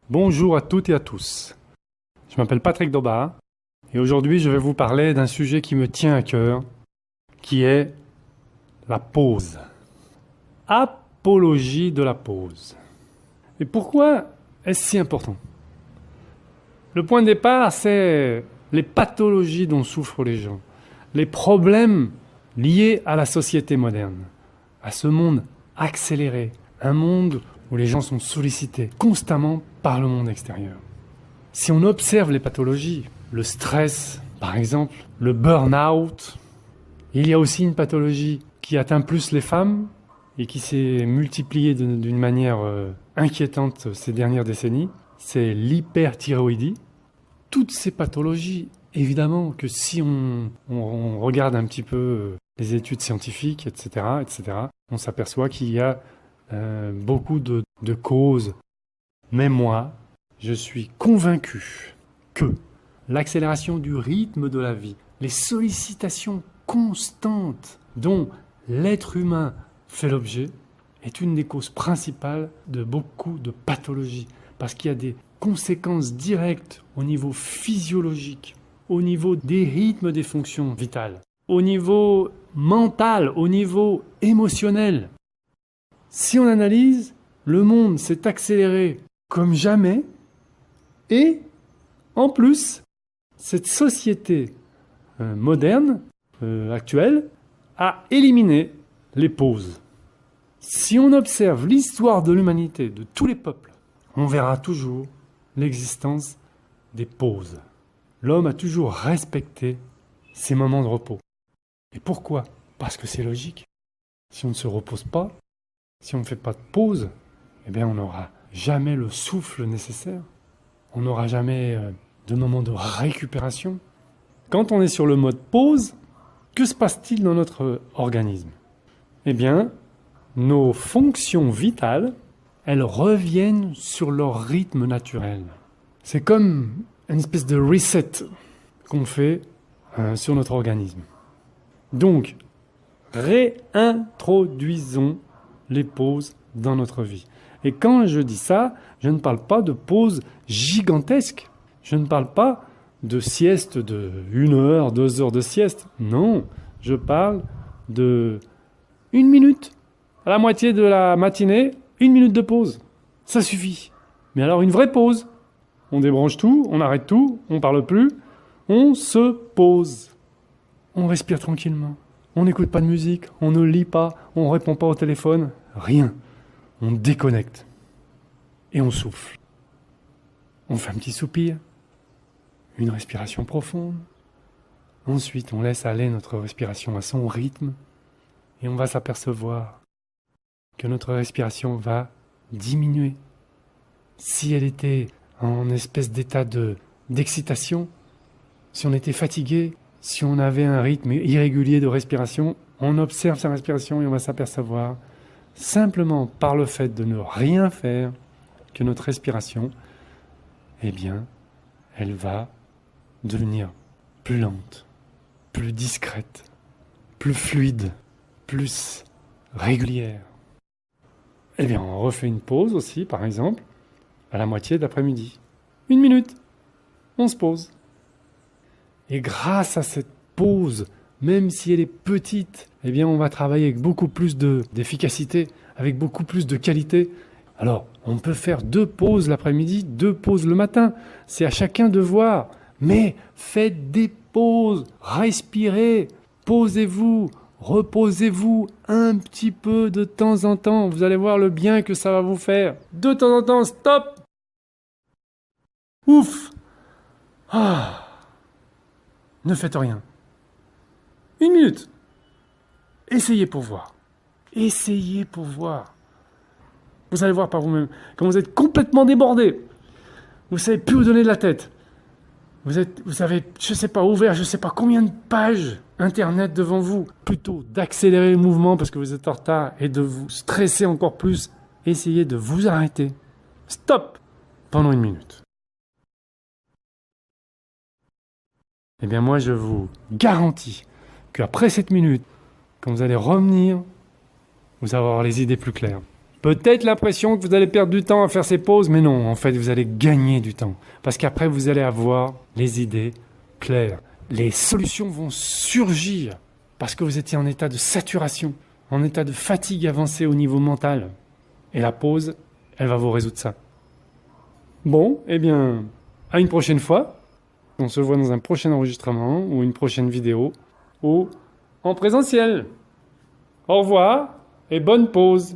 Bonjour à toutes et à tous. Je m'appelle Patrick Doba et aujourd'hui je vais vous parler d'un sujet qui me tient à cœur, qui est la pause. Apologie de la pause. Et pourquoi est-ce si important? Le point de départ, c'est les pathologies dont souffrent les gens, les problèmes liés à la société moderne, à ce monde accéléré, un monde où les gens sont sollicités constamment par le monde extérieur. Si on observe les pathologies, le stress par exemple, le burn-out, il y a aussi une pathologie qui atteint plus les femmes et qui s'est multipliée d'une manière inquiétante ces dernières décennies, c'est l'hyperthyroïdie. Toutes ces pathologies, évidemment que si on regarde un petit peu les études scientifiques, etc., on s'aperçoit qu'il y a beaucoup de causes. Mais moi, je suis convaincu que l'accélération du rythme de la vie, les sollicitations constantes dont l'être humain fait l'objet, est une des causes principales de beaucoup de pathologies. Parce qu'il y a des conséquences directes au niveau physiologique, au niveau des rythmes des fonctions vitales, au niveau mental, au niveau émotionnel. Si on analyse, le monde s'est accéléré comme jamais et, en plus, cette société moderne, actuelle, a éliminé les pauses. Si on observe l'histoire de l'humanité, de tous les peuples, on verra toujours l'existence des pauses. L'homme a toujours respecté ses moments de repos. Et pourquoi? Parce que c'est logique. Si on ne se repose pas, si on ne fait pas de pause, eh bien on n'aura jamais le souffle nécessaire. On n'aura jamais de moment de récupération. Quand on est sur le mode pause, que se passe-t-il dans notre organisme? Eh bien, nos fonctions vitales, elles reviennent sur leur rythme naturel. C'est comme une espèce de reset qu'on fait sur notre organisme. Donc, réintroduisons les pauses dans notre vie. Et quand je dis ça, je ne parle pas de pauses gigantesques. Je ne parle pas de sieste de 1 heure, 2 heures de sieste. Non, je parle de 1 minute. À la moitié de la matinée, 1 minute de pause. Ça suffit. Mais alors une vraie pause. On débranche tout, on arrête tout, on ne parle plus. On se pose. On respire tranquillement. On n'écoute pas de musique, on ne lit pas, on ne répond pas au téléphone. Rien. On déconnecte. Et on souffle. On fait un petit soupir. Une respiration profonde. Ensuite, on laisse aller notre respiration à son rythme. Et on va s'apercevoir que notre respiration va diminuer. Si elle était en espèce d'état d'excitation, si on était fatigué, si on avait un rythme irrégulier de respiration, on observe sa respiration et on va s'apercevoir, simplement par le fait de ne rien faire, que notre respiration, eh bien, elle va devenir plus lente, plus discrète, plus fluide, plus régulière. Eh bien, on refait une pause aussi, par exemple, à la moitié de l'après-midi. 1 minute, on se pose. Et grâce à cette pause, même si elle est petite, eh bien, on va travailler avec beaucoup plus d'efficacité, avec beaucoup plus de qualité. Alors, on peut faire 2 pauses l'après-midi, 2 pauses le matin. C'est à chacun de voir. Mais faites des pauses, respirez, posez-vous, reposez-vous un petit peu de temps en temps. Vous allez voir le bien que ça va vous faire. De temps en temps, stop! Ouf! Ah! Ne faites rien. 1 minute. Essayez pour voir. Essayez pour voir. Vous allez voir par vous-même quand vous êtes complètement débordé. Vous ne savez plus où donner de la tête. Vous avez, je ne sais pas, ouvert je ne sais pas combien de pages Internet devant vous. Plutôt d'accélérer le mouvement parce que vous êtes en retard et de vous stresser encore plus, essayez de vous arrêter. Stop! Pendant 1 minute. Eh bien moi je vous garantis qu'après cette minute, quand vous allez revenir, vous allez avoir les idées plus claires. Peut-être l'impression que vous allez perdre du temps à faire ces pauses, mais non, en fait, vous allez gagner du temps. Parce qu'après, vous allez avoir les idées claires. Les solutions vont surgir parce que vous étiez en état de saturation, en état de fatigue avancée au niveau mental. Et la pause, elle va vous résoudre ça. Bon, eh bien, à une prochaine fois. On se voit dans un prochain enregistrement ou une prochaine vidéo ou en présentiel. Au revoir et bonne pause.